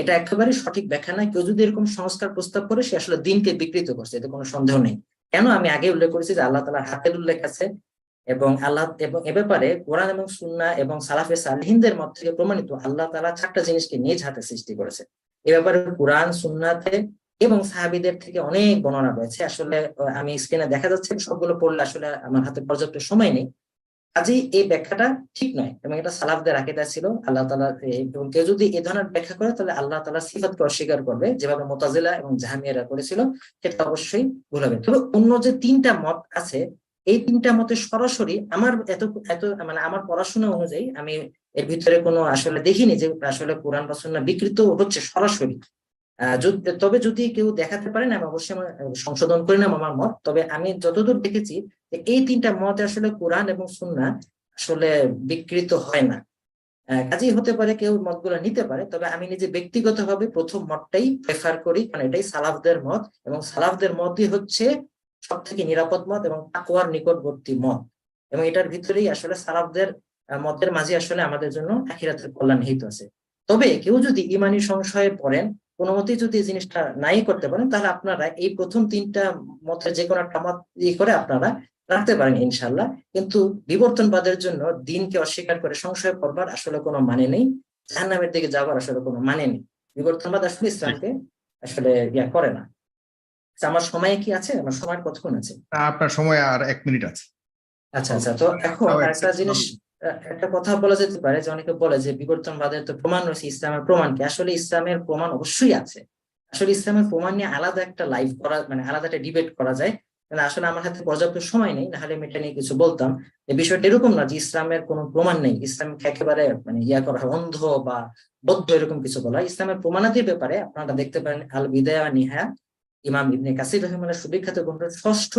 এটা একেবারে সঠিক ব্যাখ্যা নয়। কেউ যদি এরকম সংস্কার প্রস্তাব করে, সে আসলে দিনকে বিকৃত করছে, এতে কোনো সন্দেহ নেই। কেন? আমি আগে উল্লেখ করেছি যে আল্লাহ তাআলার হাতের উল্লেখ আছে, এবং আল্লাহ এবং এ ব্যাপারে কোরআন এবং সুন্নাহ এবং সালাফে সালেহিনদের মত থেকে প্রমাণিত আল্লাহ তাআলা চারটা জিনিসকে নিজ হাতে সৃষ্টি করেছে। এ ব্যাপারে কোরআন সুন্নাহতে এবং সাহাবীদের থেকে অনেক বর্ণনা রয়েছে। আসলে আমি স্ক্রিনে দেখা যাচ্ছে, সবগুলো পড়লে আসলে আমার হাতে পর্যাপ্ত সময় নেই। কাজেই এই ব্যাখ্যাটা ঠিক নয়, এবং এটা সালাফদের আকীদা ছিল। আল্লাহ তাআলা, এবং কেউ যদি এই ধরনের ব্যাখ্যা করে, তাহলে আল্লাহ তাআলার সিফাতকে অস্বীকার করবে, যেভাবে মুতাজিলা এবং জাহমিয়ারা করেছিল, সেটা অবশ্যই ভুল হবে। তবে অন্য যে তিনটা মত আছে, এই তিনটা মতে সরাসরি আমার এত এত মানে আমার পড়াশোনা অনুযায়ী আমি এর ভিতরে কোনো আসলে দেখিনি যে আসলে কোরআন বা সুন্নাহ বিকৃত হচ্ছে সরাসরি। তবে যদি কেউ দেখাতে পারেন, আমি অবশ্যই আমার সংশোধন করে নেব আমার মত। তবে আমি যতদূর দেখেছি যে এই তিনটা মত আসলে কোরআন এবং সুন্নাহ আসলে বিকৃত হয় না। কাজেই হতে পারে কেউ মতগুলো নিতে পারে, তবে আমি নিজে ব্যক্তিগতভাবে প্রথম মতটাই প্রেফার করি, কারণ এটাই সালাফদের মত, এবং সালাফদের মতই হচ্ছে সব থেকে নিরাপদ মত এবং তাকওয়ার নিকটবর্তী মত। এবং এটার ভিতরেই আসলে সালাফদের মতের মাঝে আসলে আমাদের জন্য আখিরাতের কল্যাণ নিহিত আছে। তবে কেউ যদি ইমানি সংশয়ে পড়েন, কোনো মতেই যদি এই জিনিসটা নাই করতে পারেন, তাহলে আপনারা এই প্রথম তিনটা মতের যে কোনো একটা মত করে আপনারা রাখতে পারেন ইনশাল্লাহ। কিন্তু বিবর্তনবাদের জন্য দিনকে অস্বীকার করে সংশয় করবার আসলে কোনো মানে নেই, জাহান্নামের দিকে যাবার আসলে কোনো মানে নেই। বিবর্তনবাদ আসলে ইসলামকে আসলে করে না। আমার সময় কি আছে? আমার সময় কতক্ষণ আছে? আপনার সময় আর 1 মিনিট আছে। আচ্ছা আচ্ছা, তো এখন একটা জিনিস, একটা কথা বলা যেতে পারে যে অনেকে বলে যে বিবর্তনবাদের তো প্রমাণ রয়েছে, ইসলামের প্রমাণ কি? আসলে ইসলামের প্রমাণ অবশ্যই আছে। আসলে ইসলামের প্রমাণ নিয়ে আলাদা একটা লাইভ করা, মানে আলাদা একটা ডিবেট করা যায়, কিন্তু আসলে আমার হাতে পর্যাপ্ত সময় নেই, নাহলে আমি এটা নিয়ে কিছু বলতাম। এই বিষয়টা এরকম না যে ইসলামের কোনো প্রমাণ নেই, ইসলামকে একেবারে মানে করা হয় অন্ধ বা বৌদ্ধ, এরকম কিছু বলা। ইসলামের প্রমাণাদির ব্যাপারে আপনারা দেখতে পারেন আল বিদায়া ওয়া নিহায়া, ইমাম ইবনে কাসির রহিমাহুল্লাহ সুবিখ্যাত গ্রন্থ, ষষ্ঠ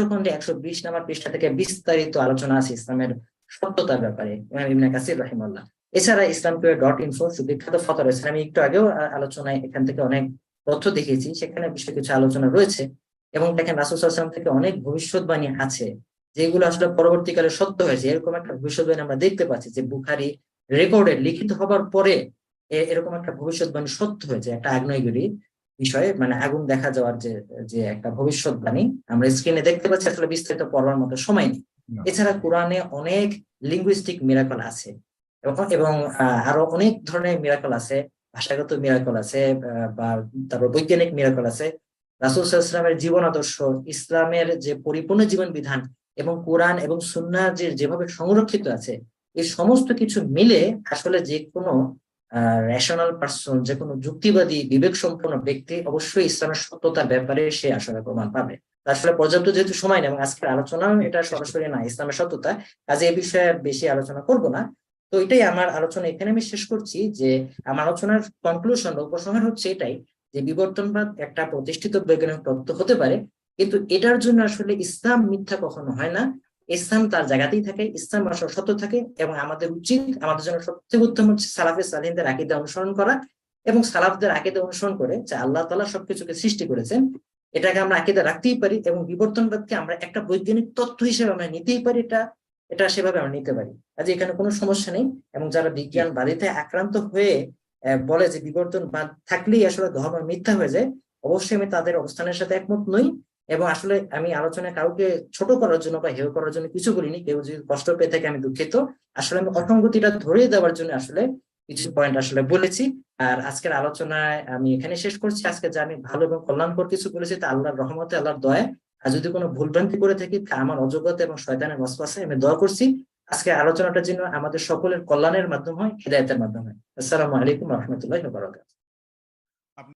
খণ্ডে 120 নম্বর পৃষ্ঠা থেকে বিস্তারিত আলোচনা আছে ইসলামের সত্যতার ব্যাপারে, ইমাম ইবনে কাসির রাহিমাহুল্লাহ। এছাড়া ইসলামপুরে.info সুবিখ্যাত ফতোয়া রয়েছে, আমি একটু আগেও আলোচনায় এখান থেকে অনেক তথ্য দেখেছি, সেখানে বিষয়ে কিছু আলোচনা রয়েছে। এবং দেখেন রাসূল সাল্লাল্লাহু আলাইহি ওয়াসাল্লাম থেকে অনেক ভবিষ্যৎবাণী আছে, যেগুলো আসলে পরবর্তীকালে সত্য হয়েছে। এরকম একটা ভবিষ্যৎবাণী আমরা দেখতে পাচ্ছি যে বুখারী রেকর্ডেড, লিখিত হবার পরে এরকম একটা ভবিষ্যৎবাণী সত্য হয়েছে, একটা আগ্নেয়গিরি বিষয়ে, মানে আগুন দেখা যাওয়ার যে যে একটা ভবিষ্যৎবাণী আমরা স্ক্রিনে দেখতে পাচ্ছি। আসলে বিস্তারিত পড়ার মতো সময় নেই। এছাড়া কোরআনে অনেক লিঙ্গুইস্টিক মিরাকল আছে, এবং আরো অনেক ধরনের মিরাকল আছে, ভাষাগত মিরাকল আছে, বা তারপর বৈজ্ঞানিক মিরাকল আছে। রাসূল সাল্লাল্লাহু আলাইহি ওয়াসাল্লামের জীবন আদর্শ, ইসলামের যে পরিপূর্ণ জীবন বিধান, এবং কোরআন এবং সুন্নাহ যেভাবে সংরক্ষিত আছে, এই সমস্ত কিছু মিলে আসলে যে কোনো রেশনাল পার্সন, যে কোনো যুক্তিবাদী বিবেক সম্পন্ন ব্যক্তি অবশ্যই ইসলামের সত্যতার ব্যাপারে সে আসলে প্রমাণ পাবে। আসলে পর্যাপ্ত যেহেতু সময় নেই, এবং আজকের আলোচনা এটা সরাসরি না ইসলামের সত্যতা, কাজে এই বিষয়ে বেশি আলোচনা করব না। তো এটাই আমার আলোচনা, এখানে আমি শেষ করছি যে আমার আলোচনার কনক্লুশন বা উপসংহার হচ্ছে এটাই, যে বিবর্তনবাদ একটা প্রতিষ্ঠিত বৈজ্ঞানিক তত্ত্ব হতে পারে, কিন্তু এটার জন্য আসলে ইসলাম মিথ্যা কখনো হয় না। ইসলাম তার জায়গাতেই থাকে, ইসলাম আসলে সত্য থাকে, এবং আমাদের উচিত, আমাদের জন্য সবচেয়ে উত্তম হচ্ছে সালাফে সালেহিনদের আকীদা অনুসরণ করা, এবং সালাফদের আকীদা অনুসরণ করে যে আল্লাহ তাআলা সবকিছুকে সৃষ্টি করেছেন, এটাকে আমরা আকীদা রাখতেই পারি, এবং বিবর্তনবাদকে আমরা একটা বৈজ্ঞানিক তত্ত্ব হিসেবে আমরা নিতেই পারি, এটা সেভাবে আমরা নিতে পারি। কাজে এখানে কোনো সমস্যা নেই। এবং যারা বিজ্ঞানবাদীতে আক্রান্ত হয়ে বলে যে বিবর্তনবাদ থাকলেই আসলে ধর্ম মিথ্যা হয়ে যায়, অবশ্যই আমি তাদের অবস্থানের সাথে একমত নই। এবং আসলে আমি আলোচনায় কাউকে ছোট করার জন্য বা হেয় করার জন্য কিছু বলিনি। কেউ যদি কষ্ট পেয়ে থাকে আমি দুঃখিত। আসলে আমি অসঙ্গতিটা ধরিয়ে দেওয়ার জন্য আসলে কিছু পয়েন্ট আসলে বলেছি। আর আজকের আলোচনায় আমি এখানে শেষ করছি। আজকে যে আমি ভালো এবং কল্যাণকর কিছু বলেছি তা আল্লাহর রহমতে, আল্লাহর দয়ায়। আর যদি কোনো ভুলভ্রান্তি করে থাকি তা আমার অযোগ্যতা এবং শয়তানের ওয়াসওয়াসে আমি দোয়া করছি। আজকে আলোচনাটা যেন আমাদের সকলের কল্যাণের মাধ্যম হয়, হিদায়াতের মাধ্যম হয়। আসসালামু আলাইকুম ওয়া রাহমাতুল্লাহি ওয়া বারাকাতুহু।